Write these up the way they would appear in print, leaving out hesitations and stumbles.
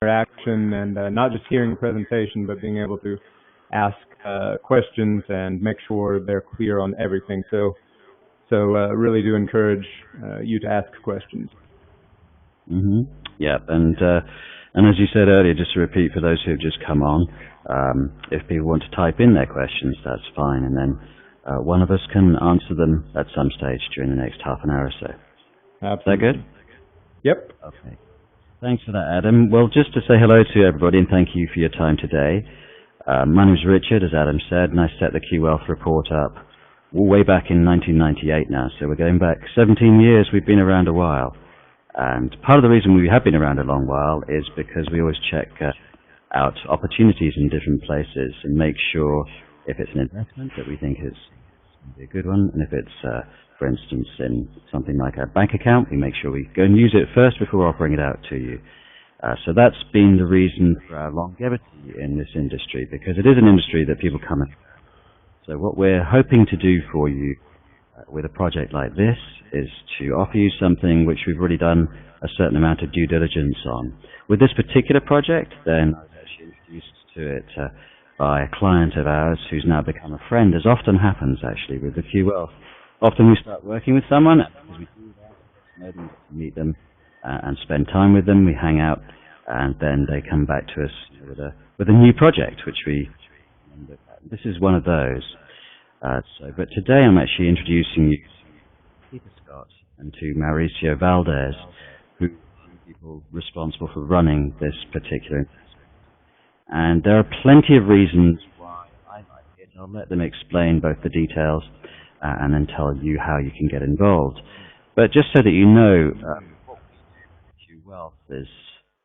interaction and not just hearing the presentation, but being able to ask questions and make sure they're clear on everything. So really do encourage you to ask questions. Mm-hmm. Yeah, and as you said earlier, just to repeat for those who've just come on, if people want to type in their questions, that's fine, and then one of us can answer them at some stage during the next half an hour or so. Absolutely. Is that good? Yep. Okay. Thanks for that, Adam. Well, just to say hello to everybody and thank you for your time today. My name is Richard, as Adam said, and I set the Key Wealth report up way back in 1998 now, so we're going back 17 years. We've been around a while. And part of the reason we have been around a long while is because we always check out opportunities in different places and make sure if it's an investment that we think is a good one, and if it's, for instance, in something like a bank account, we make sure we go and use it first before offering it out to you. So that's been the reason for our longevity in this industry, because it is an industry that people come in. So what we're hoping to do for you with a project like this is to offer you something which we've already done a certain amount of due diligence on. With this particular project, then I was actually introduced to it by a client of ours who's now become a friend, as often happens actually with the Q Wealth. Often we start working with someone, and because we do that, we get to know them, get to meet them, and spend time with them, we hang out, and then they come back to us with a new project, which we look at. This is one of those. But today I'm actually introducing you to Peter Scott and to Mauricio Valdez, who are the people responsible for running this particular investment. And there are plenty of reasons why I like it. I'll let them explain both the details and then tell you how you can get involved. But just so that you know, what we do Wealth is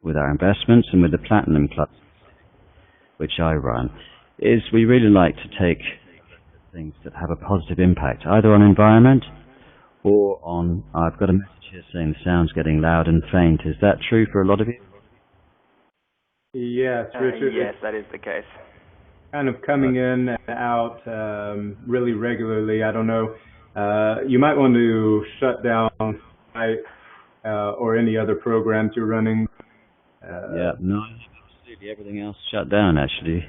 with our investments and with the Platinum Club, which I run, is we really like to take things that have a positive impact, either on environment or on, I've got a message here saying the sound's getting loud and faint. Is that true for a lot of you? Yes, Richard. Yes, that is the case. Kind of coming in and out really regularly. I don't know. You might want to shut down or any other programs you're running. Yeah, no, absolutely. Everything else shut down, actually.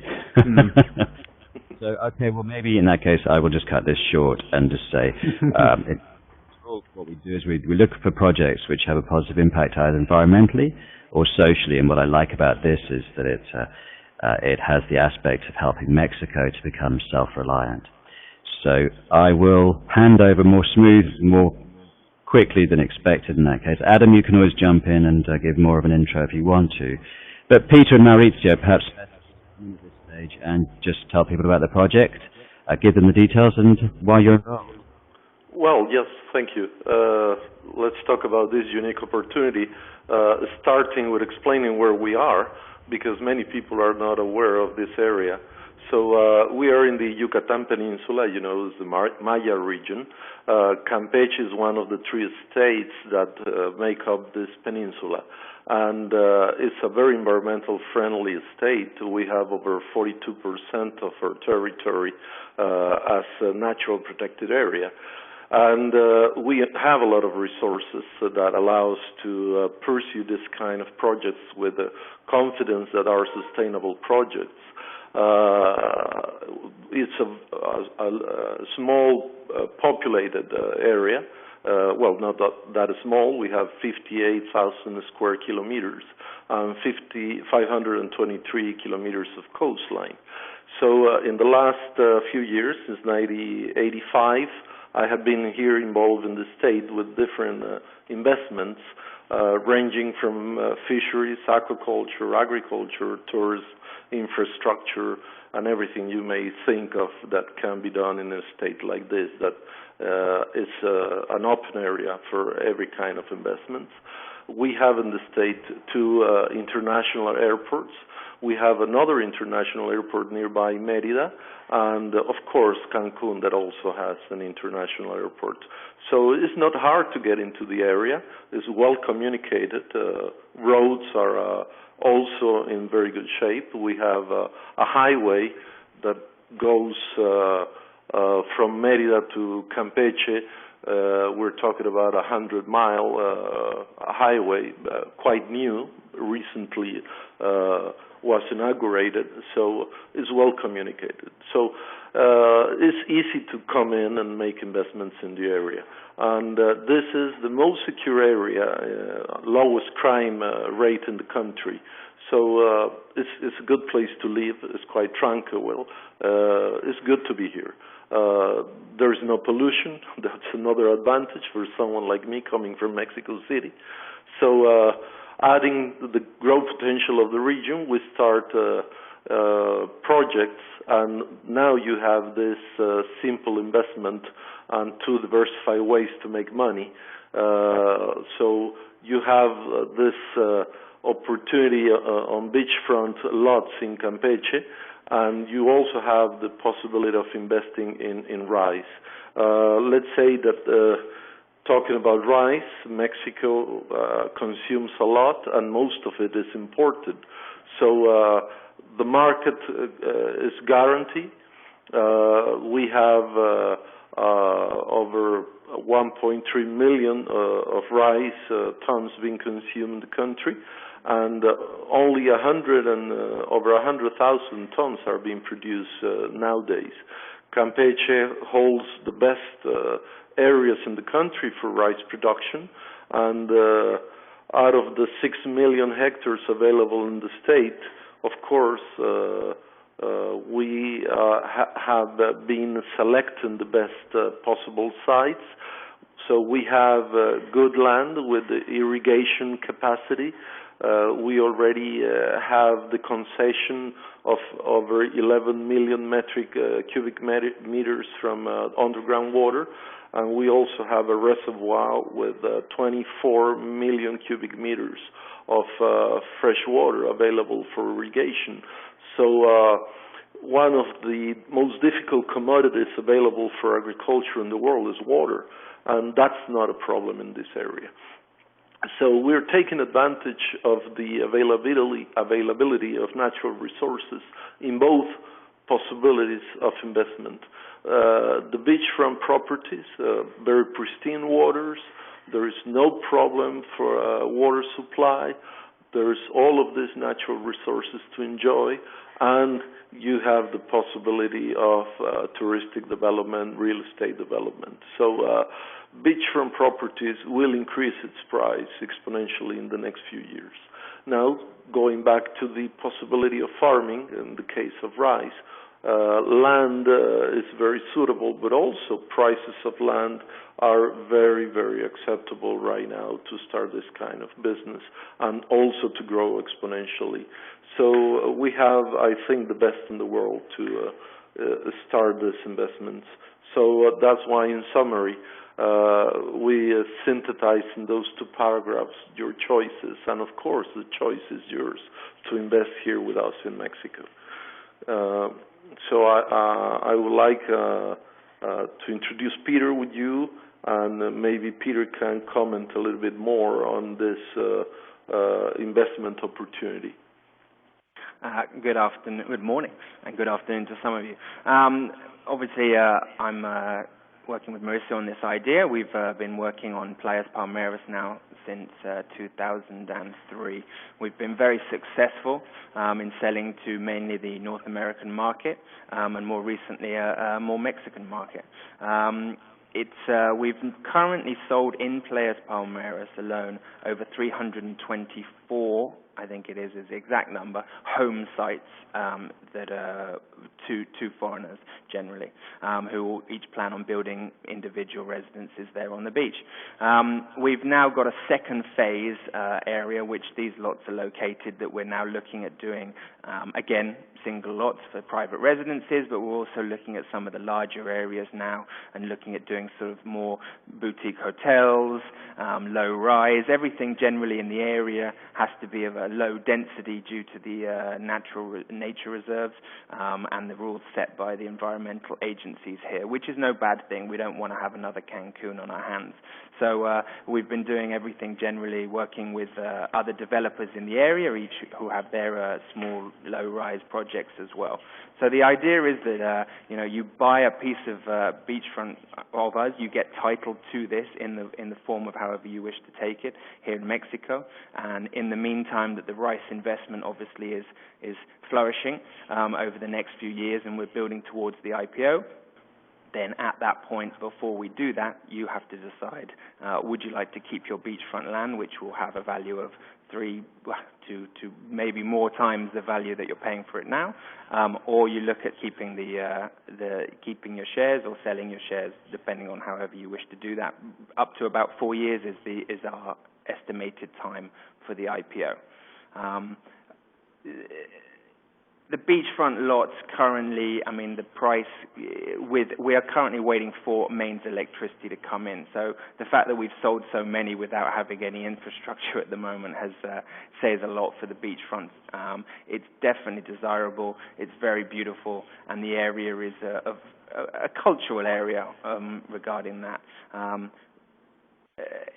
So, okay, well, maybe in that case, I will just cut this short and just say, what we do is we look for projects which have a positive impact either environmentally or socially, and what I like about this is that it has the aspect of helping Mexico to become self-reliant. So I will hand over more quickly than expected in that case. Adam, you can always jump in and give more of an intro if you want to. But Peter and Mauricio, perhaps at this stage, and just tell people about the project, give them the details and why you're involved. Well, yes, thank you. Let's talk about this unique opportunity, starting with explaining where we are, because many people are not aware of this area. So we are in the Yucatan Peninsula, it's the Maya region. Campeche is one of the 3 states that make up this peninsula. And it's a very environmental friendly state. We have over 42% of our territory as a natural protected area. And we have a lot of resources that allow us to pursue this kind of projects with confidence that are sustainable projects. It's a small populated area. Well, not that small. We have 58,000 square kilometers and 523 kilometers of coastline. So in the last few years, since 1985, I have been here involved in the state with different investments ranging from fisheries, aquaculture, agriculture, tourism, infrastructure, and everything you may think of that can be done in a state like this that is an open area for every kind of investments. We have in the state 2 international airports. We have another international airport nearby Mérida, and of course Cancun that also has an international airport. So it's not hard to get into the area. It's well communicated. Roads are also in very good shape. We have a highway that goes from Mérida to Campeche. We're talking about a 100-mile highway, quite new, recently was inaugurated, so it's well communicated. So it's easy to come in and make investments in the area. And this is the most secure area, lowest crime rate in the country. So it's a good place to live. It's quite tranquil. It's good to be here. There's no pollution. That's another advantage for someone like me coming from Mexico City. So adding the growth potential of the region, we start projects, and now you have this simple investment and two diversified ways to make money. So you have this opportunity on beachfront lots in Campeche, and you also have the possibility of investing in rice. Let's say that talking about rice, Mexico consumes a lot, and most of it is imported. So the market is guaranteed. We have over 1.3 million of rice tons being consumed in the country, and only over 100,000 tons are being produced nowadays. Campeche holds the best areas in the country for rice production, and out of the 6 million hectares available in the state, of course, we have been selecting the best possible sites. So we have good land with irrigation capacity. We already have the concession of over 11 million metric cubic meters from underground water, and we also have a reservoir with 24 million cubic meters of fresh water available for irrigation. So one of the most difficult commodities available for agriculture in the world is water, and that's not a problem in this area. So we're taking advantage of the availability of natural resources in both possibilities of investment. The beachfront properties, very pristine waters. There is no problem for water supply. There's all of these natural resources to enjoy, and you have the possibility of touristic development, real estate development. So beachfront properties will increase its price exponentially in the next few years. Now, going back to the possibility of farming, in the case of rice, land is very suitable, but also prices of land are very, very acceptable right now to start this kind of business and also to grow exponentially. So we have, I think, the best in the world to start these investments. So that's why, in summary, we synthesize in those two paragraphs your choices, and of course the choice is yours to invest here with us in Mexico. So I would like to introduce Peter with you, and maybe Peter can comment a little bit more on this investment opportunity. Good morning, and good afternoon to some of you. Obviously, I'm working with Marissa on this idea. We've been working on Playas Palmeras now since 2003. We've been very successful in selling to mainly the North American market, and more recently a more Mexican market. We've currently sold in Playas Palmeras alone over 324, I think it is the exact number, home sites that are to foreigners generally, who each plan on building individual residences there on the beach. We've now got a second phase area which these lots are located that we're now looking at doing, again, single lots for private residences, but we're also looking at some of the larger areas now and looking at doing sort of more boutique hotels, low rise. Everything generally in the area has to be of a low density due to the nature reserves and the rules set by the environmental agencies here, which is no bad thing. We don't want to have another Cancun on our hands. So we've been doing everything generally, working with other developers in the area, each who have their small low-rise projects as well. So the idea is that you buy a piece of beachfront of us, you get title to this in the form of however you wish to take it here in Mexico, and in the meantime that the rice investment obviously is flourishing over the next few years, and we're building towards the IPO. Then at that point, before we do that, you have to decide, would you like to keep your beachfront land, which will have a value of 3 to maybe more times the value that you're paying for it now, or you look at keeping keeping your shares or selling your shares, depending on however you wish to do that. Up to about 4 years is our estimated time for the IPO. The beachfront lots currently, I mean, the price, we are currently waiting for mains electricity to come in. So the fact that we've sold so many without having any infrastructure at the moment says a lot for the beachfront. It's definitely desirable, it's very beautiful, and the area is a cultural area regarding that.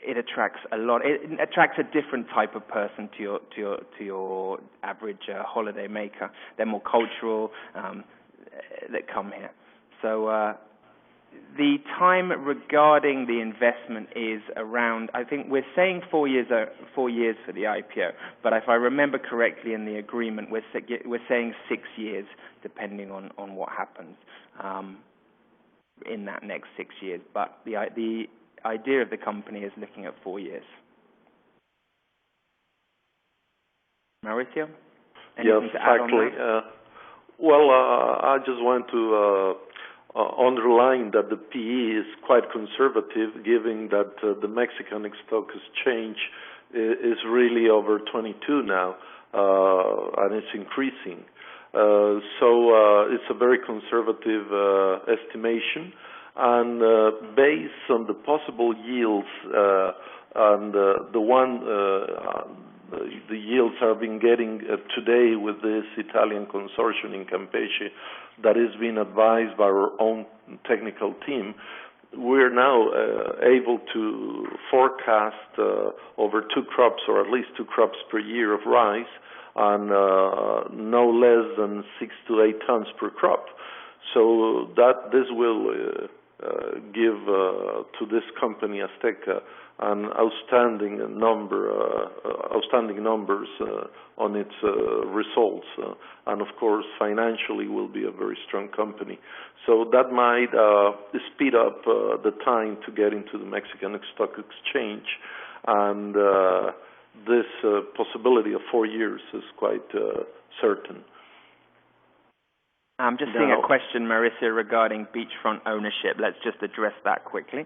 It attracts a lot. It attracts a different type of person to your average holiday maker. They're more cultural that come here. So the time regarding the investment is around, I think we're saying 4 years for the IPO, but if I remember correctly in the agreement, we're saying 6 years, depending on what happens in that next 6 years. But the idea of the company is looking at 4 years. Mauricio? Anything to add on that? Well, I just want to underline that the PE is quite conservative, given that the Mexican stock exchange is really over 22 now, and it's increasing. So it's a very conservative estimation. And based on the possible yields and the yields I've been getting today with this Italian consortium in Campeche that is being advised by our own technical team, we're now able to forecast over 2 crops, or at least 2 crops per year of rice, and no less than 6 to 8 tons per crop. So that this will give to this company Azteca an outstanding numbers on its results, and of course financially will be a very strong company. So that might speed up the time to get into the Mexican stock exchange, and this possibility of 4 years is quite certain. I'm just seeing a question, Mauricio, regarding beachfront ownership. Let's just address that quickly.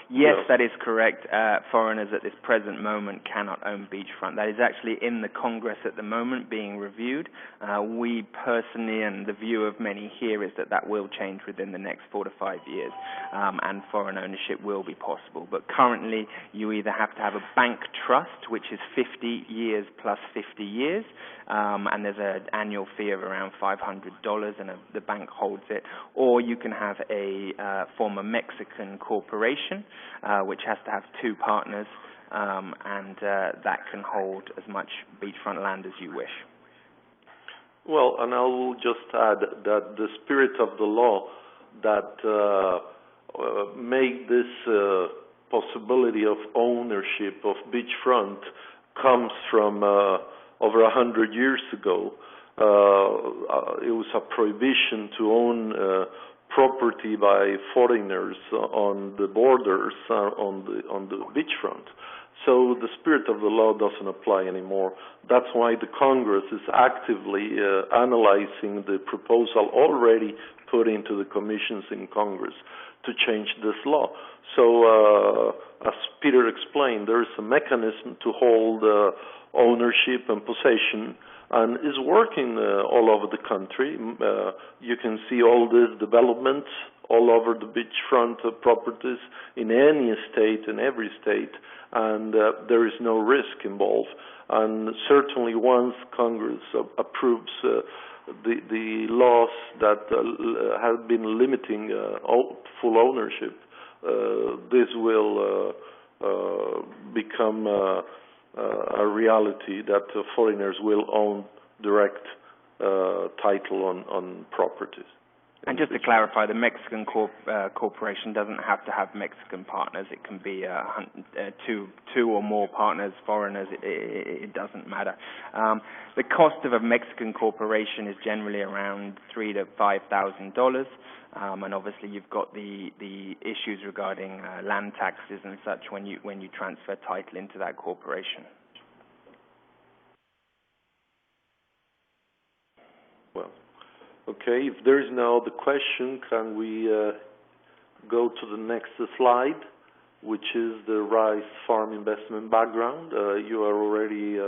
Yes, that is correct. Foreigners at this present moment cannot own beachfront. That is actually in the Congress at the moment being reviewed. We personally, and the view of many here, is that will change within the next 4 to 5 years, and foreign ownership will be possible. But currently, you either have to have a bank trust, which is 50 years plus 50 years, and there's an annual fee of around $500, and the bank holds it, or you can have a former Mexican corporation, which has to have 2 partners, and that can hold as much beachfront land as you wish. Well, and I'll just add that the spirit of the law that made this possibility of ownership of beachfront comes from over 100 years ago. It was a prohibition to own property by foreigners on the borders, on the beachfront. So the spirit of the law doesn't apply anymore. That's why the Congress is actively analyzing the proposal already put into the commissions in Congress to change this law. So as Peter explained, there is a mechanism to hold ownership and possession, and is working all over the country. You can see all these developments all over the beachfront properties in any state, in every state, and there is no risk involved. And certainly once Congress approves the laws that have been limiting full ownership, this will become a reality that foreigners will own direct title on properties. And just to clarify, the Mexican corporation doesn't have to have Mexican partners. It can be two or more partners, foreigners. It doesn't matter. The cost of a Mexican corporation is generally around $3,000 to $5,000, and obviously you've got the issues regarding land taxes and such when you transfer title into that corporation. Well. Okay, if there is no other question, can we go to the next slide, which is the rice farm investment background. You are already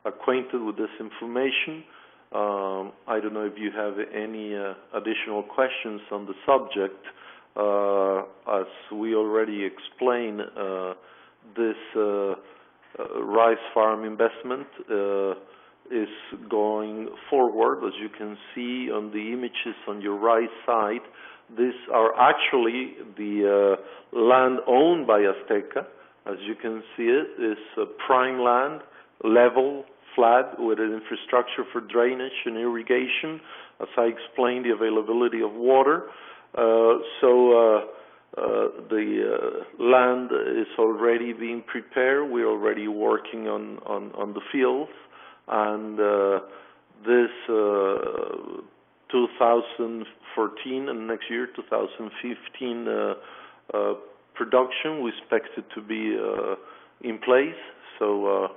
acquainted with this information. I don't know if you have any additional questions on the subject. As we already explained, this rice farm investment is going forward. As you can see on the images on your right side, these are actually the land owned by Azteca. As you can see, it's prime land, level, flat, with an infrastructure for drainage and irrigation. As I explained, the availability of water. The land is already being prepared. We're already working on the fields. And this 2014 and next year, 2015 production, we expect it to be in place. So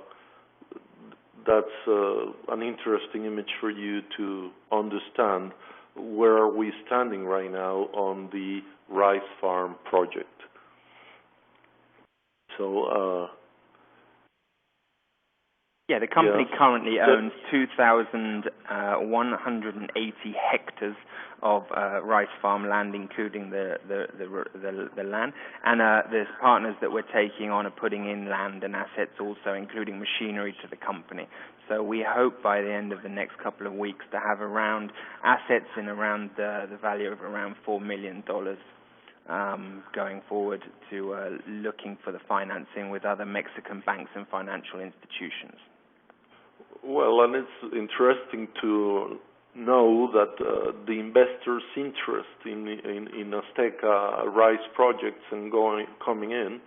that's an interesting image for you to understand where are we standing right now on the rice farm project. So yeah, the company currently owns 2,180 hectares of rice farm land, including the land. And there's partners that we're taking on are putting in land and assets also, including machinery to the company. So we hope by the end of the next couple of weeks to have around assets in around the value of around $4 million going forward to looking for the financing with other Mexican banks and financial institutions. Well, and it's interesting to know that the investors' interest in Azteca rice projects and coming in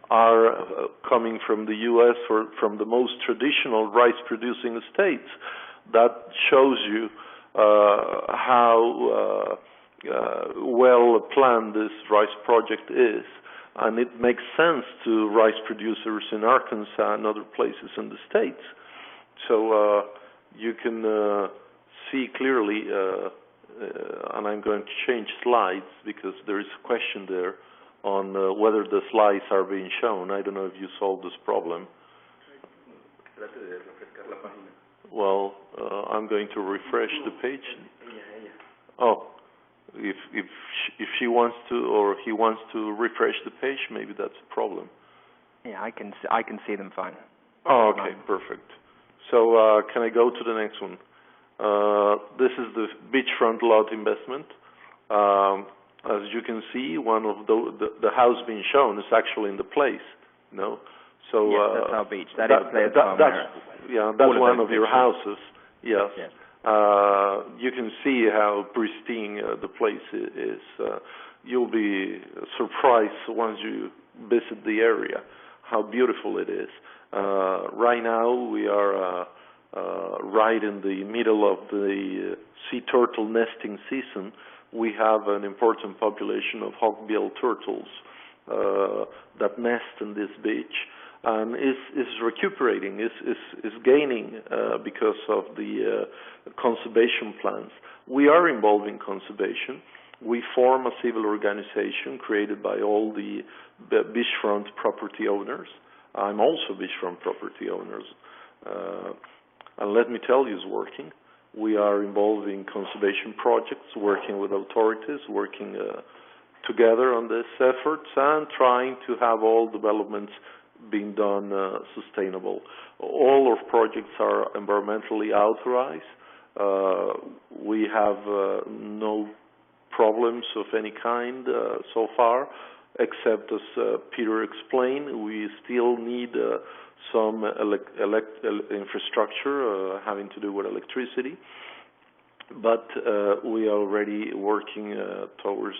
are coming from the U.S. or from the most traditional rice-producing states. That shows you how well planned this rice project is, and it makes sense to rice producers in Arkansas and other places in the States. So you can see clearly, and I'm going to change slides because there is a question there on whether the slides are being shown. I don't know if you solved this problem. Well, I'm going to refresh the page. Oh, if she wants to or he wants to refresh the page, maybe that's a problem. Yeah, I can see them fine. Oh, okay, perfect. So can I go to the next one? This is the beachfront lot investment. As you can see, one of the house being shown is actually in the place. No, so yes, that's our beach. That is Players Farm. That's one of your houses. Yes. Yes. You can see how pristine the place is. You'll be surprised once you visit the area how beautiful it is. Right now we are right in the middle of the sea turtle nesting season. We have an important population of hawkbill turtles that nest in this beach, and is recuperating, is gaining because of the conservation plans. We are involved in conservation. We form a civil organization created by all the beachfront property owners. I'm also beachfront property owners. And let me tell you, it's working. We are involved in conservation projects, working with authorities, working together on these efforts, and trying to have all developments being done sustainable. All our projects are environmentally authorized. We have no problems of any kind so far. except as Peter explained, we still need some infrastructure having to do with electricity. But we are already working towards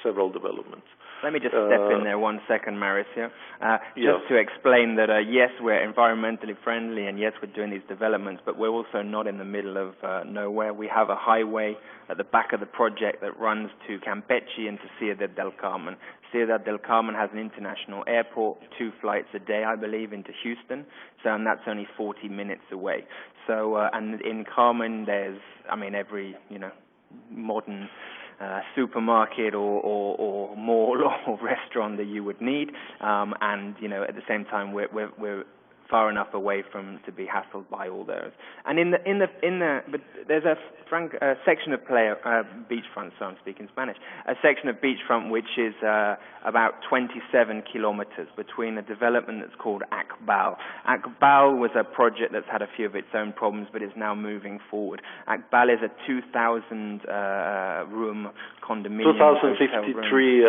several developments. Let me just step in there 1 second, Mauricio. Yes. Just to explain that, yes, we're environmentally friendly, and yes, we're doing these developments, but we're also not in the middle of nowhere. We have a highway at the back of the project that runs to Campeche and to Ciudad del Carmen. Ciudad del Carmen has an international airport, 2 flights a day, I believe, into Houston, and that's only 40 minutes away. So, and in Carmen, there's, I mean, every, modern supermarket or mall or restaurant that you would need, and at the same time we're far enough away from to be hassled by all those. And but there's a section of beachfront, so I'm speaking Spanish, a section of beachfront which is about 27 kilometers between a development that's called Akbal. Akbal was a project that's had a few of its own problems, but is now moving forward. Akbal is a 2,000 room condominium. 2,053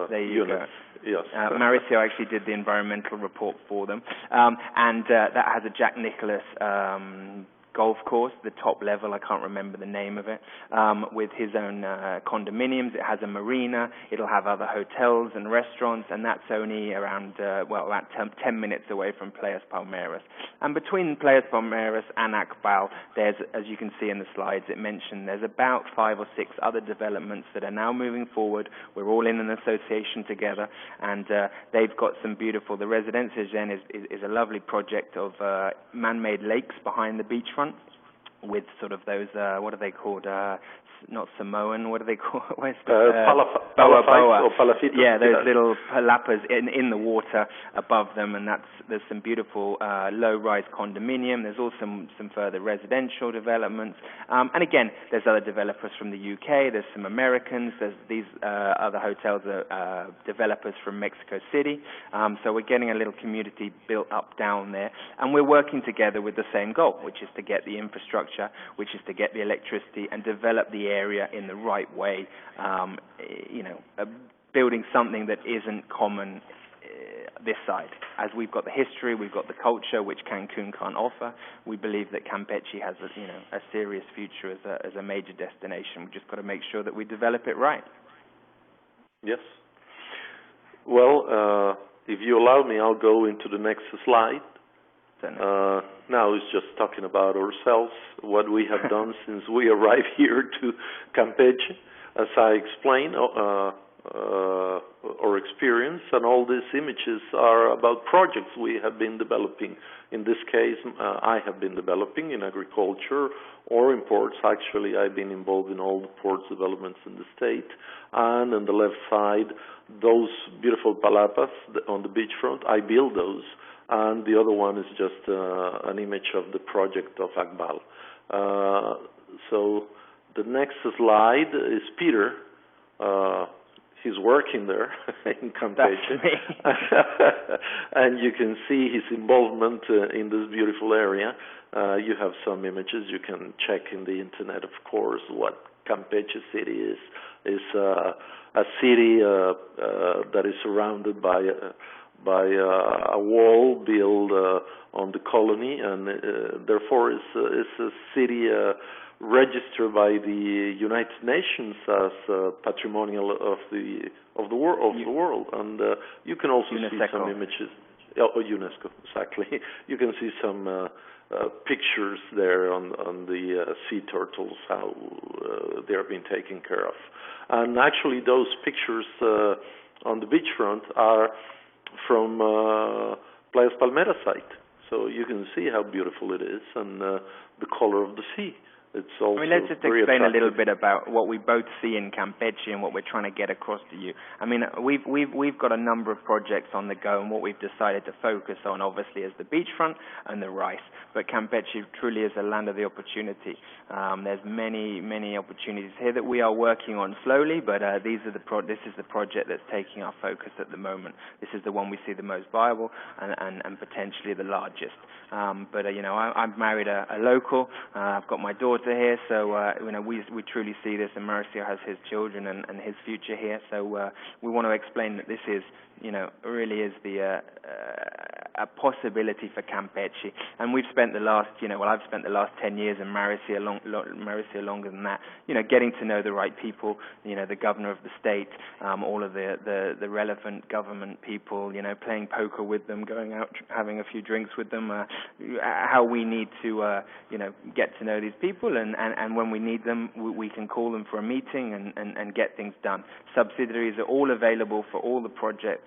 there you units. Go. Yes. Mauricio actually did the environmental report for them, and that has a Jack Nicklaus golf course, the top level, I can't remember the name of it, with his own condominiums. It has a marina, it'll have other hotels and restaurants, and that's only around, about 10 minutes away from Playas Palmeras. And between Playas Palmeras and Akbal, there's, as you can see in the slides, it mentioned there's about 5 or 6 other developments that are now moving forward. We're all in an association together, and they've got some beautiful, the Residencia Zen is a lovely project of man-made lakes behind the beachfront, with sort of those, what are they called? Not Samoan, what are they called? Boa. Or palafitos. Yeah, those little palapas in the water above them, and there's some beautiful low-rise condominium. There's also some further residential developments. And again, there's other developers from the UK, there's some Americans, there's these other hotels are developers from Mexico City. So we're getting a little community built up down there, and we're working together with the same goal, which is to get the infrastructure, which is to get the electricity and develop the area in the right way, building something that isn't common this side. As we've got the history, we've got the culture, which Cancun can't offer. We believe that Campeche has a serious future as a major destination. We've just got to make sure that we develop it right. Yes. Well, if you allow me, I'll go into the next slide. Now it's just talking about ourselves, what we have done since we arrived here to Campeche. As I explained, our experience, and all these images are about projects we have been developing. In this case, I have been developing in agriculture or in ports. Actually, I've been involved in all the ports developments in the state. And on the left side, those beautiful palapas on the beachfront, I built those. And the other one is just an image of the project of Akbal. So the next slide is Peter. He's working there in Campeche. And you can see his involvement in this beautiful area. You have some images. You can check in the internet, of course, what Campeche city is. It's a city that is surrounded by a wall built on the colony, and therefore is a city registered by the United Nations as patrimonial of the world. And you can also UNESCO. See some images. Oh, UNESCO, exactly. You can see some pictures there on the sea turtles, how they are being taken care of. And actually, those pictures on the beachfront are from Playas Palmeras site. So you can see how beautiful it is, and the color of the sea. It's also let's just very explain attractive. a little bit about what we both see in Campeche and what we're trying to get across to you. We've got a number of projects on the go, and what we've decided to focus on, obviously, is the beachfront and the rice. But Campeche truly is a land of the opportunity. There's many opportunities here that we are working on slowly, but this is the project that's taking our focus at the moment. This is the one we see the most viable and potentially the largest. I've married a local. I've got my daughter daughter here, so we truly see this, and Mauricio has his children and his future here. So we want to explain that this is, really is a possibility for Campeche. And we've spent the last, I've spent the last 10 years, and Mauricio longer than that, getting to know the right people, the governor of the state, all of the relevant government people, playing poker with them, going out having a few drinks with them, how we need to, get to know these people, and when we need them, we can call them for a meeting and get things done. Subsidiaries are all available for all the project,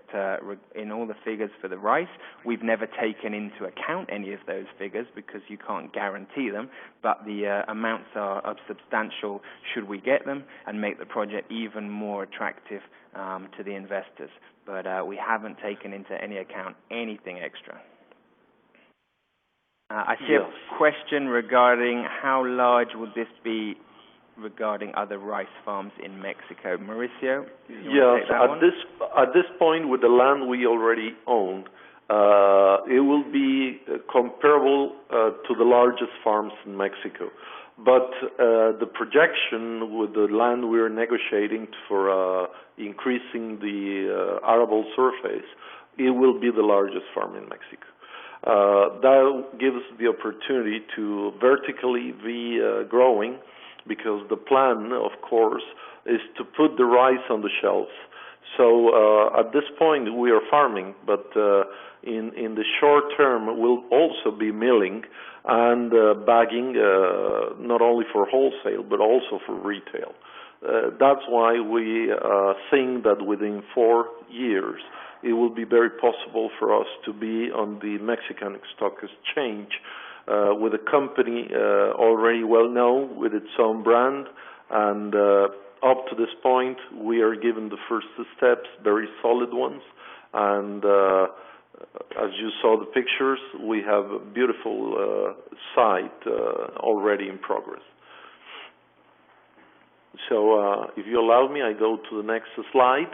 in all the figures for the rice. We've never taken into account any of those figures because you can't guarantee them, but the amounts are substantial should we get them and make the project even more attractive to the investors. But we haven't taken into any account anything extra. I see a question regarding how large would this be regarding other rice farms in Mexico. Mauricio, yes, at this point with the land we already own, it will be comparable to the largest farms in Mexico. But the projection with the land we're negotiating for increasing the arable surface, it will be the largest farm in Mexico. That gives the opportunity to vertically be growing, because the plan, of course, is to put the rice on the shelves. So at this point we are farming, but in the short term we'll also be milling and bagging, not only for wholesale but also for retail. That's why we think that within 4 years it will be very possible for us to be on the Mexican Stock Exchange with a company already well known with its own brand, and up to this point we are given the first steps, very solid ones, and as you saw the pictures, we have a beautiful site already in progress. So if you allow me, I go to the next slide,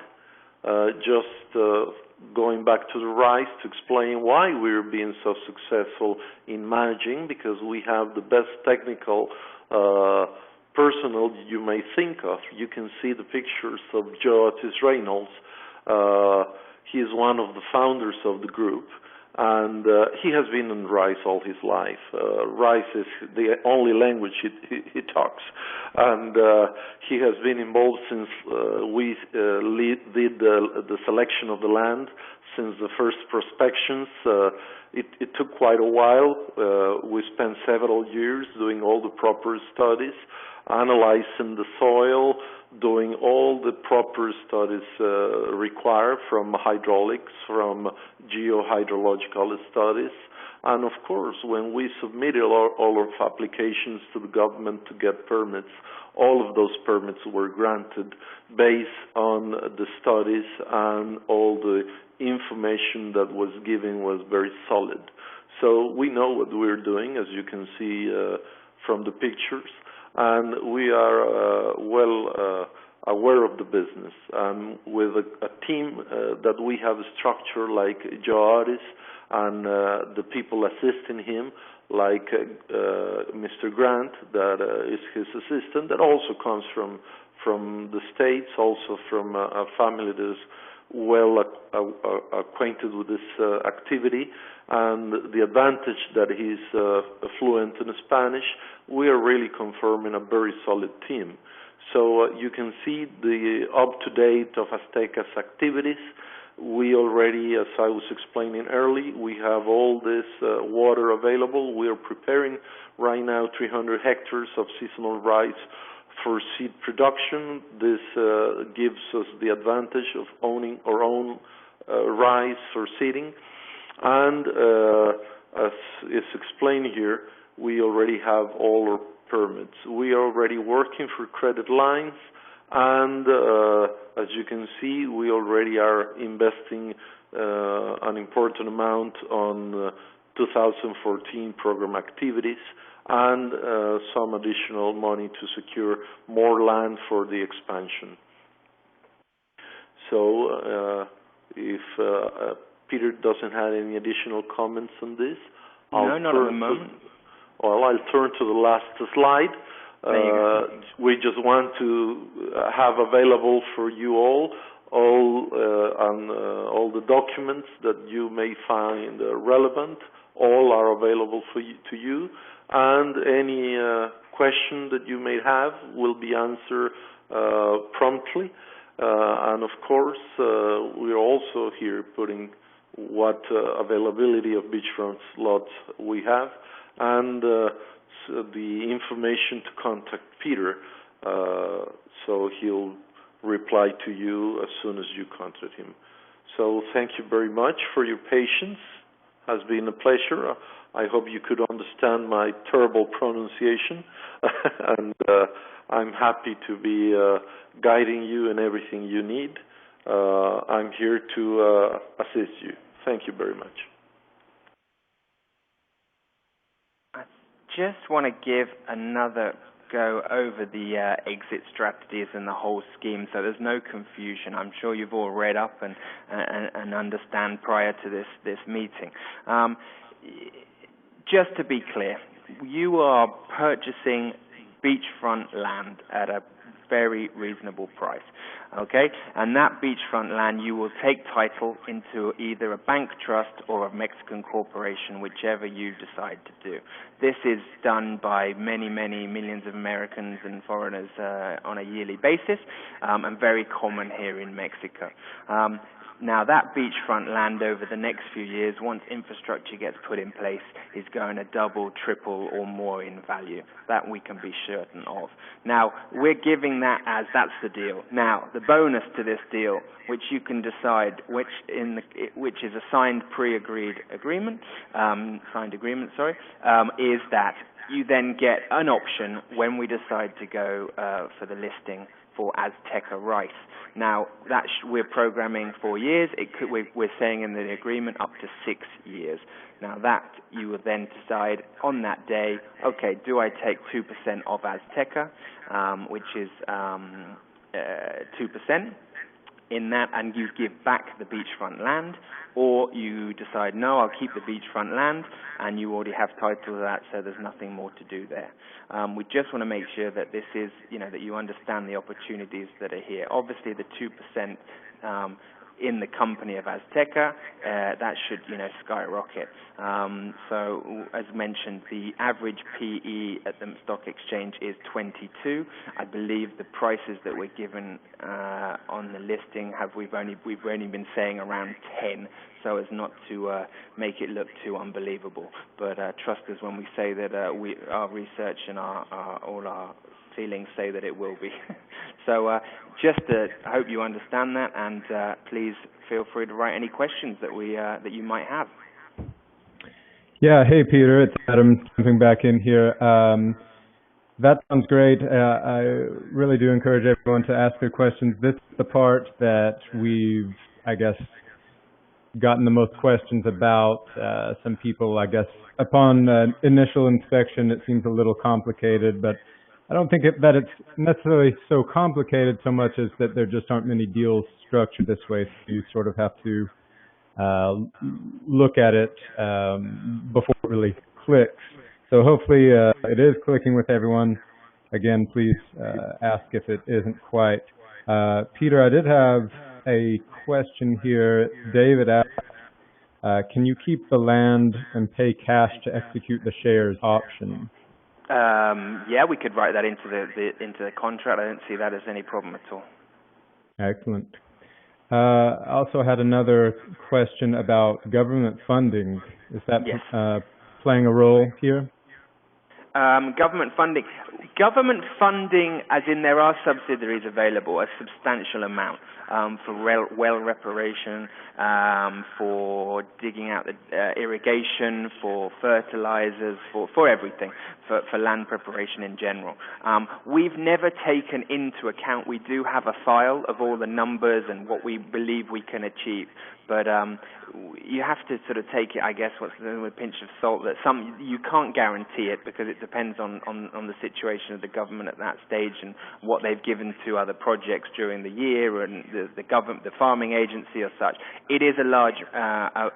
just going back to the rice to explain why we're being so successful in managing, because we have the best technical personnel you may think of. You can see the pictures of Joe Otis Reynolds. He is one of the founders of the group, and he has been in rice all his life. Rice is the only language he talks, and he has been involved since we did the selection of the land, since the first prospections. It took quite a while. We spent several years doing all the proper studies, analyzing the soil, doing all the proper studies required from hydraulics, from geohydrological studies, and of course when we submitted all of applications to the government to get permits, all of those permits were granted based on the studies, and all the information that was given was very solid. So we know what we're doing, as you can see from the pictures, and we are well aware of the business. With a team that we have structured like Joe Otis, and the people assisting him, like Mr. Grant, that is his assistant, that also comes from the States, also from a family that is well acquainted with this activity, and the advantage that he's fluent in Spanish. We are really confirming a very solid team. So you can see the up-to-date of Azteca's activities. We already, as I was explaining early, we have all this water available. We are preparing right now 300 hectares of seasonal rice for seed production. This gives us the advantage of owning our own rice for seeding. And as is explained here, we already have all our permits. We are already working for credit lines, and as you can see, we already are investing an important amount on 2014 program activities, and some additional money to secure more land for the expansion. So if Peter doesn't have any additional comments on this, no, not at the moment. Well, I'll turn to the last slide. We just want to have available for you all the documents that you may find relevant. All are available to you, and any question that you may have will be answered promptly. And of course, we're also here putting what availability of beachfront slots we have, and the information to contact Peter, so he'll reply to you as soon as you contact him. So thank you very much for your patience. Has been a pleasure. I hope you could understand my terrible pronunciation, and I'm happy to be guiding you in everything you need. I'm here to assist you. Thank you very much. I just want to give another go over the exit strategies and the whole scheme, so there's no confusion. I'm sure you've all read up and understand prior to this meeting. Just to be clear, you are purchasing beachfront land at a very reasonable price, okay? And that beachfront land, you will take title into either a bank trust or a Mexican corporation, whichever you decide to do. This is done by many, many millions of Americans and foreigners on a yearly basis, and very common here in Mexico. Now, that beachfront land over the next few years, once infrastructure gets put in place, is going to double, triple, or more in value. That we can be certain of. Now, we're giving that as that's the deal. Now, the bonus to this deal, which you can decide which is a signed pre-agreed agreement, is that you then get an option when we decide to go for the listing for Azteca rice. Now, we're programming 4 years. We're saying in the agreement up to 6 years. Now, that you will then decide on that day, okay, do I take 2% of Azteca, which is 2%, in that, and you give back the beachfront land, or you decide, no, I'll keep the beachfront land, and you already have title to that, so there's nothing more to do there. We just want to make sure that this is, that you understand the opportunities that are here. Obviously, the 2% in the company of Azteca, that should, skyrocket. So, as mentioned, the average PE at the stock exchange is 22. I believe the prices that we're given on the listing we've only been saying around 10, so as not to make it look too unbelievable. But trust us when we say that our research and all our feelings say that it will be. So I hope you understand that, and please feel free to write any questions that you might have. Yeah, hey Peter, it's Adam jumping back in here. That sounds great. I really do encourage everyone to ask their questions. This is the part that we've, I guess, gotten the most questions about. Some people, I guess, upon initial inspection, it seems a little complicated, but I don't think that it's necessarily so complicated so much as that there just aren't many deals structured this way. So you sort of have to look at it before it really clicks. So hopefully it is clicking with everyone. Again, please ask if it isn't quite. Peter, I did have a question here. David asked, can you keep the land and pay cash to execute the shares option? Yeah, we could write that into the contract. I don't see that as any problem at all. Excellent. I also had another question about government funding. Is that playing a role here? Government funding. Government funding, as in there are subsidiaries available, a substantial amount for well reparation, for digging out the irrigation, for fertilizers, for everything, for land preparation in general. We've never taken into account, we do have a file of all the numbers and what we believe we can achieve, But you have to sort of take it, I guess, with a pinch of salt. That you can't guarantee it because it depends on the situation of the government at that stage and what they've given to other projects during the year and the farming agency or such. It is a large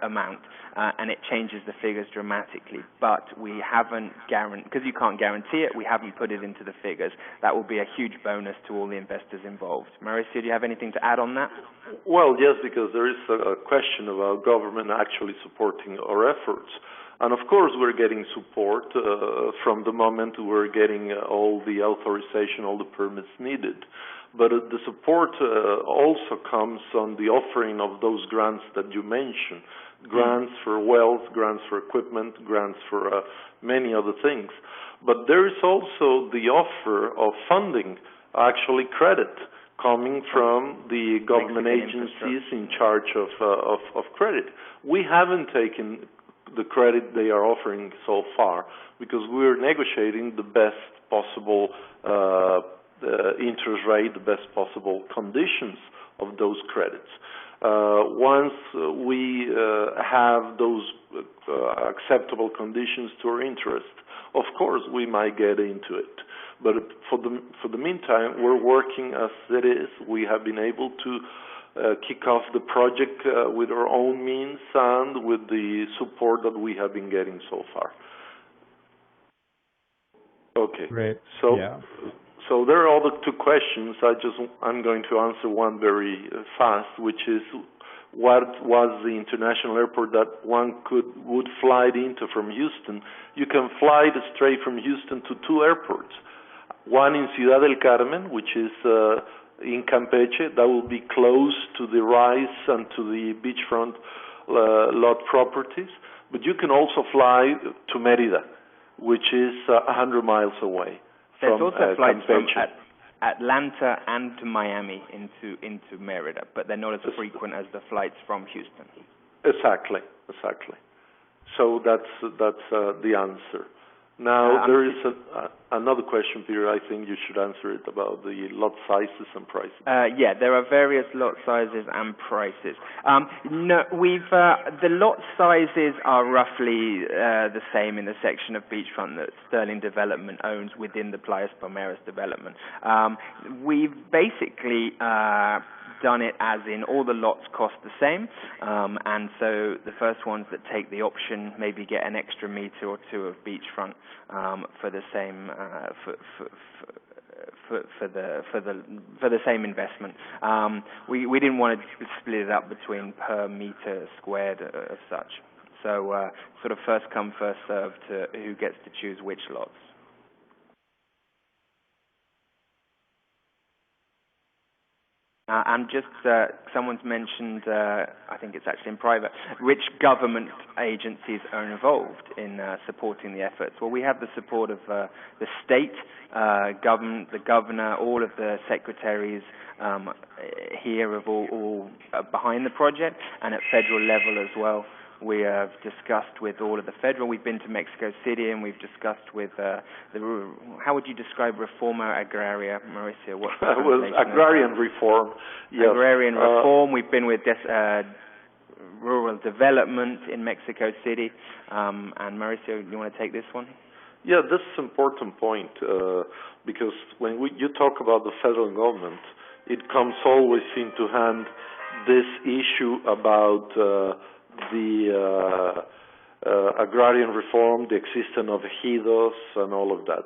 amount and it changes the figures dramatically. But we haven't because you can't guarantee it. We haven't put it into the figures. That will be a huge bonus to all the investors involved. Mauricio, do you have anything to add on that? Well, yes, because there is a question about government actually supporting our efforts. And of course, we're getting support from the moment we're getting all the authorization, all the permits needed. But the support also comes on the offering of those grants that you mentioned. Grants for wells, grants for equipment, grants for many other things. But there is also the offer of funding, actually credit, coming from the government agencies in charge of credit. We haven't taken the credit they are offering so far because we're negotiating the best possible interest rate, the best possible conditions of those credits. Once we have those acceptable conditions to our interest, of course we might get into it. But for the meantime, we're working as it is. We have been able to kick off the project with our own means and with the support that we have been getting so far. Okay. Great. So there are other two questions. I'm going to answer one very fast, which is what was the international airport that one would fly into from Houston? You can fly straight from Houston to two airports. One in Ciudad del Carmen, which is in Campeche, that will be close to the Rice and to the Beachfront lot properties. But you can also fly to Mérida, which is 100 miles away. There's also flights from Atlanta and to Miami into Mérida, but they're not as frequent as the flights from Houston. Exactly. So that's the answer. Now there is another question, Peter. I think you should answer it about the lot sizes and prices. Yeah, there are various lot sizes and prices. No, the lot sizes are roughly the same in the section of beachfront that Sterling Development owns within the Playas Palmeras development. We've basically done it as in all the lots cost the same, and so the first ones that take the option maybe get an extra meter or two of beachfront for the same for the same investment. We didn't want to split it up between per meter squared as such. So sort of first come first served to who gets to choose which lots. And just someone's mentioned, I think it's actually in private, which government agencies are involved in supporting the efforts. Well, we have the support of the state government, the governor, all of the secretaries here of all behind the project, and at federal level as well. We have discussed with all of the federal. We've been to Mexico City, and we've discussed with how would you describe Reforma Agraria, Mauricio? What's the well, agrarian reform. Yes. Agrarian reform. We've been with rural development in Mexico City. And Mauricio, you want to take this one? Yeah, this is an important point because when you talk about the federal government, it comes always into hand this issue about the agrarian reform, the existence of ejidos, and all of that.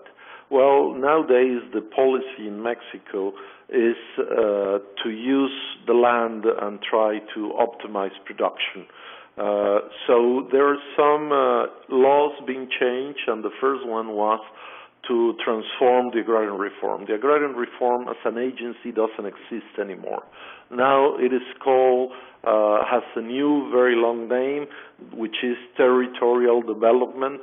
Well, nowadays the policy in Mexico is to use the land and try to optimize production. So there are some laws being changed, and the first one was to transform the agrarian reform. The agrarian reform as an agency doesn't exist anymore. Now it is called, has a new very long name, which is territorial development,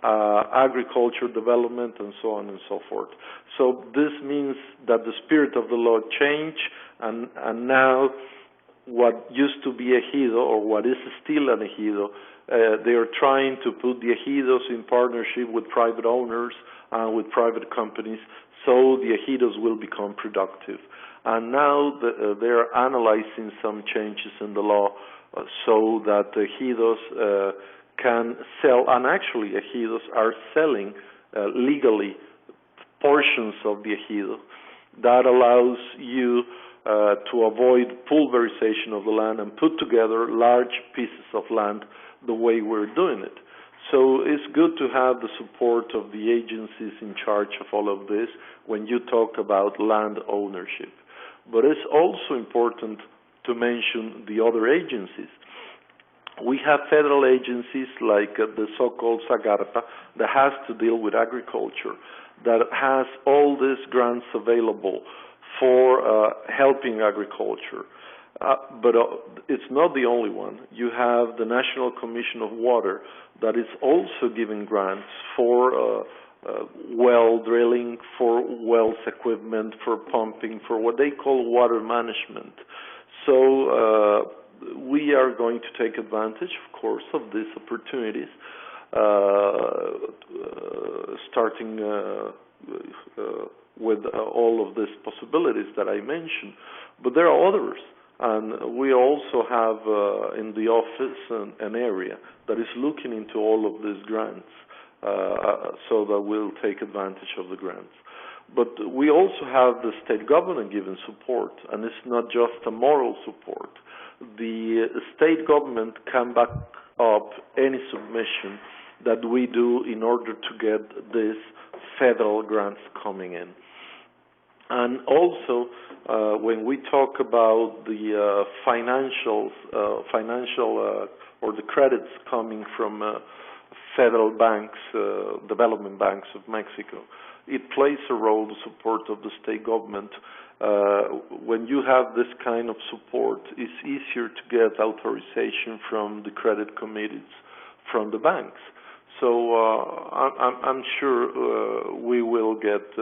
agriculture development, and so on and so forth. So this means that the spirit of the law changed, and now what used to be ejido, or what is still an ejido, they are trying to put the ejidos in partnership with private owners and with private companies, so the ejidos will become productive. And now they are analyzing some changes in the law, which will allow the ejidos to be so that ejidos can sell, and actually ejidos are selling legally portions of the ejido. That allows you to avoid pulverization of the land and put together large pieces of land the way we're doing it. So it's good to have the support of the agencies in charge of all of this when you talk about land ownership. But it's also important to mention the other agencies. We have federal agencies like the so-called SAGARPA that has to deal with agriculture, that has all these grants available for helping agriculture. But it's not the only one. You have the National Commission of Water that is also giving grants for well drilling, for wells equipment, for pumping, for what they call water management. So we are going to take advantage, of course, of these opportunities, starting with all of these possibilities that I mentioned. But there are others, and we also have in the office an area that is looking into all of these grants, so that we'll take advantage of the grants. But we also have the state government giving support, and it's not just a moral support. The state government can back up any submission that we do in order to get these federal grants coming in. And also, when we talk about the financial or the credits coming from federal banks, development banks of Mexico, it plays a role, the support of the state government. When you have this kind of support, it's easier to get authorization from the credit committees, from the banks. So I'm sure we will get,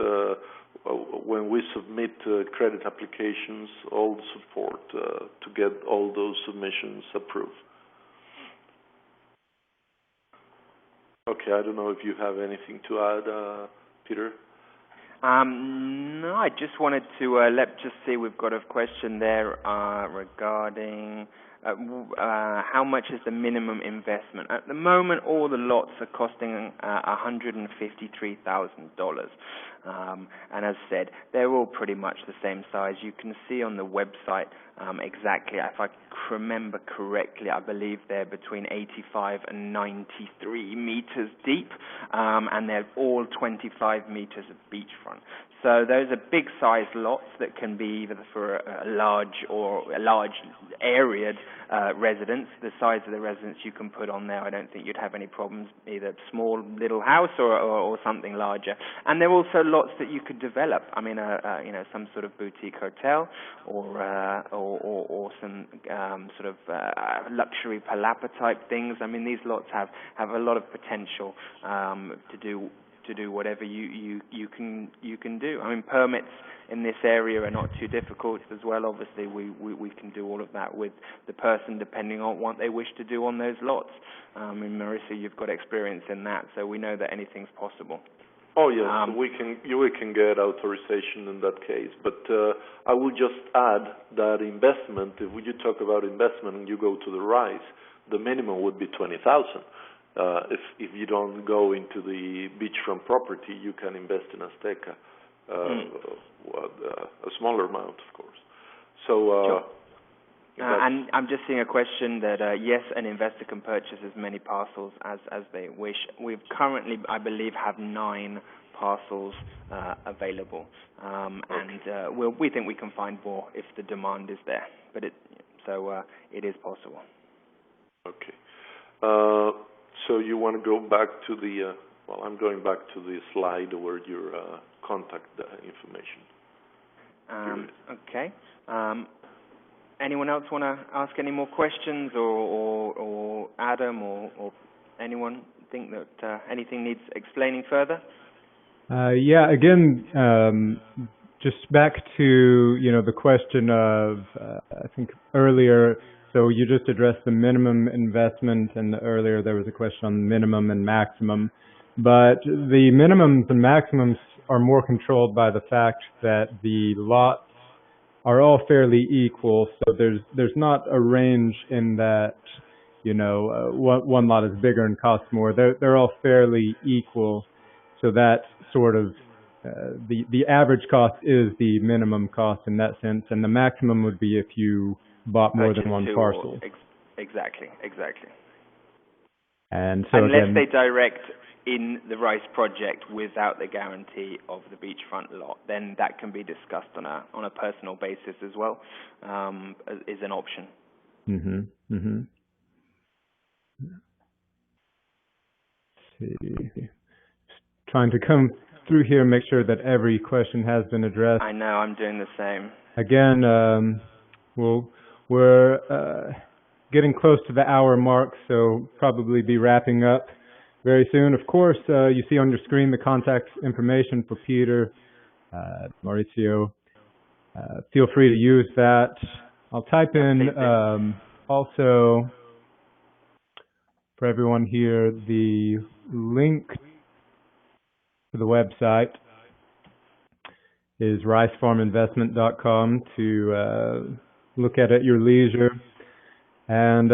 when we submit credit applications, all the support to get all those submissions approved. Okay, I don't know if you have anything to add, Peter? No, I just wanted to let's just see. We've got a question there regarding how much is the minimum investment. At the moment, all the lots are costing $153,000. And as said, they're all pretty much the same size. You can see on the website exactly, if I remember correctly, I believe they're between 85 and 93 meters deep, and they're all 25 meters of beachfront. So those are big size lots that can be either for a large or a large area residence. The size of the residence you can put on there, I don't think you'd have any problems, either small little house or something larger. And there are also lots that you could develop. I mean, you know, some sort of boutique hotel or some sort of luxury palapa type things. I mean, these lots have a lot of potential to do whatever you can do. I mean, permits in this area are not too difficult as well. Obviously, we can do all of that with the person, depending on what they wish to do on those lots. I mean, Marissa, you've got experience in that, so we know that anything's possible. Oh yes, we can get authorization in that case. But I would just add that investment. If you talk about investment and you go to the rise, the minimum would be $20,000. If you don't go into the beachfront property, you can invest in Azteca, a smaller amount, of course. So, sure. And I'm just seeing a question that yes, an investor can purchase as many parcels as they wish. We've currently, I believe, have 9 parcels available, and we think we can find more if the demand is there. But it is possible. Okay. So you want to go back to the, well, I'm going back to the slide where your contact information. Okay. Anyone else want to ask any more questions, or Adam or anyone think that anything needs explaining further? Yeah, again, just back to, the question of, I think earlier, so you just addressed the minimum investment, and earlier there was a question on minimum and maximum. But the minimums and maximums are more controlled by the fact that the lots are all fairly equal. So there's not a range in that, one lot is bigger and costs more. They're all fairly equal. So that sort of the average cost is the minimum cost in that sense, and the maximum would be if you bought more than one parcel. Exactly. And so unless they direct in the Rice project without the guarantee of the beachfront lot, then that can be discussed on a personal basis as well, is an option. Let's see. Trying to come through here and make sure that every question has been addressed. I know, I'm doing the same. Again, we're getting close to the hour mark, so probably be wrapping up very soon. Of course, you see on your screen the contact information for Peter, Maurizio. Feel free to use that. I'll type in also for everyone here the link to the website is ricefarminvestment.com to look at your leisure. And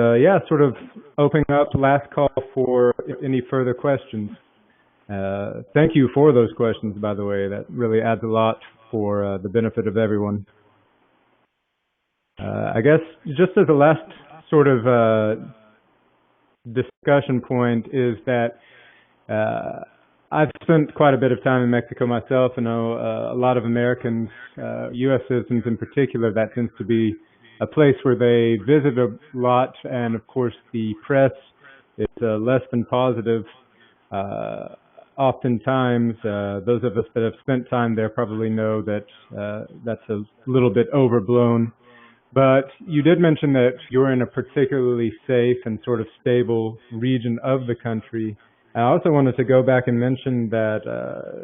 sort of opening up last call for any further questions. Thank you for those questions, by the way. That really adds a lot for the benefit of everyone. I guess just as a last sort of discussion point is that I've spent quite a bit of time in Mexico myself. I know a lot of Americans, U.S. citizens in particular, that tends to be a place where they visit a lot, and of course the press is less than positive. Oftentimes, those of us that have spent time there probably know that that's a little bit overblown. But you did mention that you're in a particularly safe and sort of stable region of the country. I also wanted to go back and mention that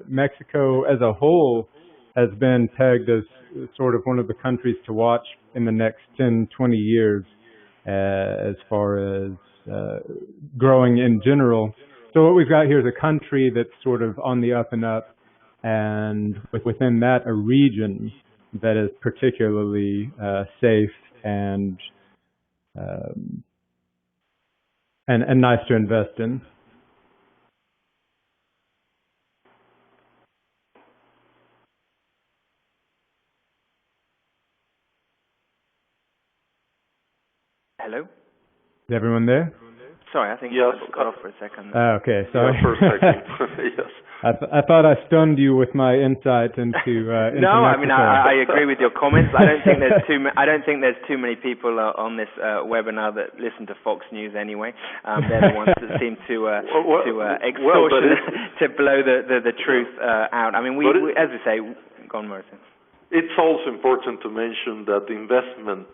Mexico as a whole has been pegged as sort of one of the countries to watch in the next 10, 20 years as far as growing in general. So what we've got here is a country that's sort of on the up and up, and within that a region that is particularly safe and nice to invest in. Hello? Is everyone there? Sorry, I think yes. I got cut off for a second. Okay, sorry. Yeah, for a second. Yes. I thought I stunned you with my insight into No, I Mexico. mean I agree with your comments. I don't think there's too many people on this webinar that listen to Fox News anyway. They're the ones that seem to to blow the truth out. I mean, we as we say, go on, Morrison. It's also important to mention that the investment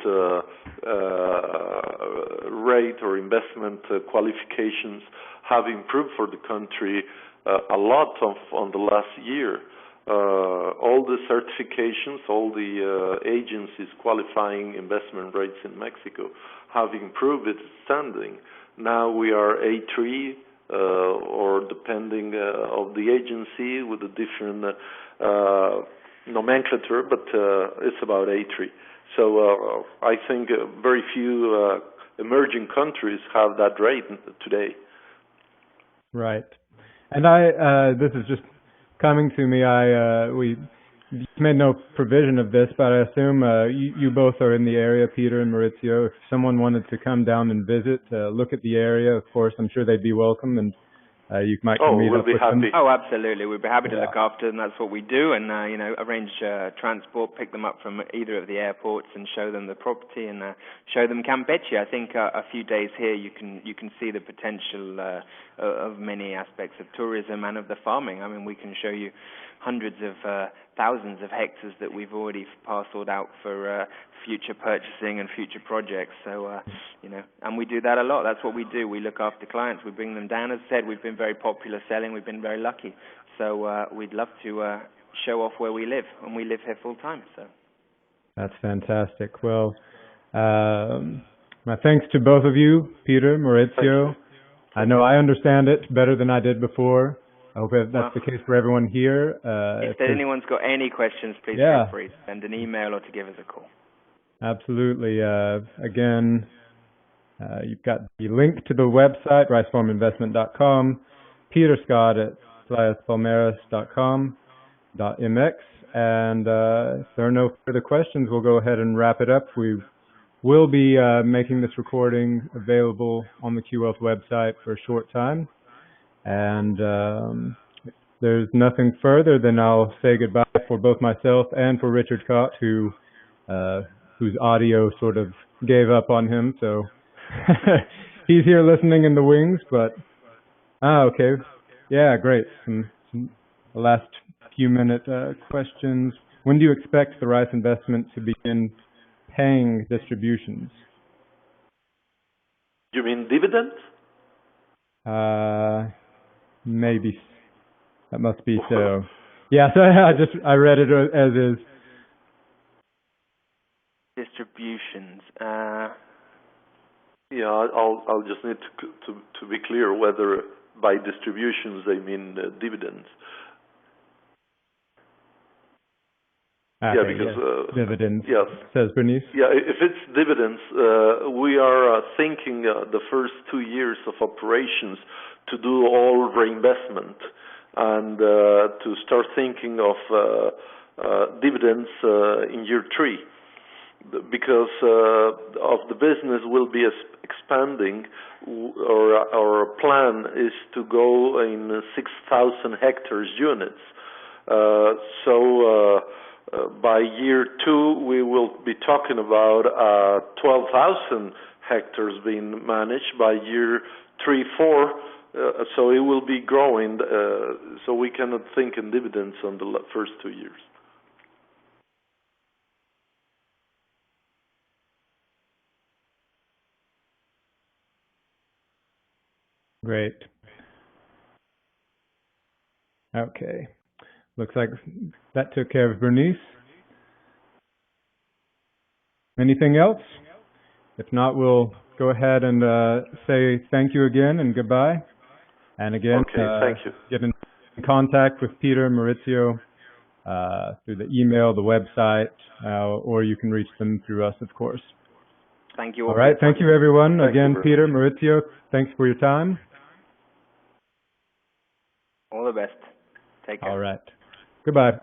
rate or investment qualifications have improved for the country a lot on the last year. All the certifications, all the agencies qualifying investment rates in Mexico have improved its standing. Now we are A3, or depending of the agency with a different nomenclature, but it's about A3. So I think very few emerging countries have that rate today. Right. And this is just coming to me, we made no provision of this, but I assume you both are in the area, Peter and Maurizio. If someone wanted to come down and visit, look at the area, of course, I'm sure they'd be welcome, and you might meet we'll up be with happy. them. Oh, absolutely. We'd be happy to look after them. That's what we do, and arrange transport, pick them up from either of the airports, and show them the property and show them Campeche. I think a few days here you can see the potential of many aspects of tourism and of the farming. I mean, we can show you hundreds of thousands of hectares that we've already parceled out for future purchasing and future projects. So, and we do that a lot. That's what we do. We look after clients. We bring them down. As I said, we've been very popular selling. We've been very lucky. So we'd love to show off where we live, and we live here full time. So that's fantastic. Well, my thanks to both of you, Peter, Maurizio. I know I understand it better than I did before. I hope that's the case for everyone here. If anyone's got any questions, please yeah, feel free to send an email or to give us a call. Absolutely. Again, you've got the link to the website, ricefarminvestment.com, Peter Scott at playaspalmeiras.com.mx, and if there are no further questions, we'll go ahead and wrap it up. We will be making this recording available on the QWealth website for a short time, and if there's nothing further, then I'll say goodbye for both myself and for Richard Cott, whose audio sort of gave up on him, so he's here listening in the wings, but okay. Yeah, great. Some last few minute questions. When do you expect the rice investment to begin paying distributions? You mean dividends? Maybe. That must be so. Yeah, so I read it as is. Distributions. Yeah, I'll just need to be clear whether by distributions they mean dividends. Okay, yeah, because dividends. Yes, says Bernice. Yeah, if it's dividends, we are thinking the first 2 years of operations to do all reinvestment and to start thinking of dividends in year 3. Because of the business will be expanding, our plan is to go in 6,000 hectares units. By year 2, we will be talking about 12,000 hectares being managed. By year 3, 4, so it will be growing. So we cannot think in dividends on the first 2 years. Great. Okay. Looks like that took care of Bernice. Anything else? If not, we'll go ahead and say thank you again and goodbye. And again, thank you. Get in contact with Peter, Maurizio, through the email, the website, or you can reach them through us, of course. Thank you. All right. Thank you, everyone. Thank again, you Peter, Maurizio, thanks for your time. All the best. Take care. All right. Goodbye.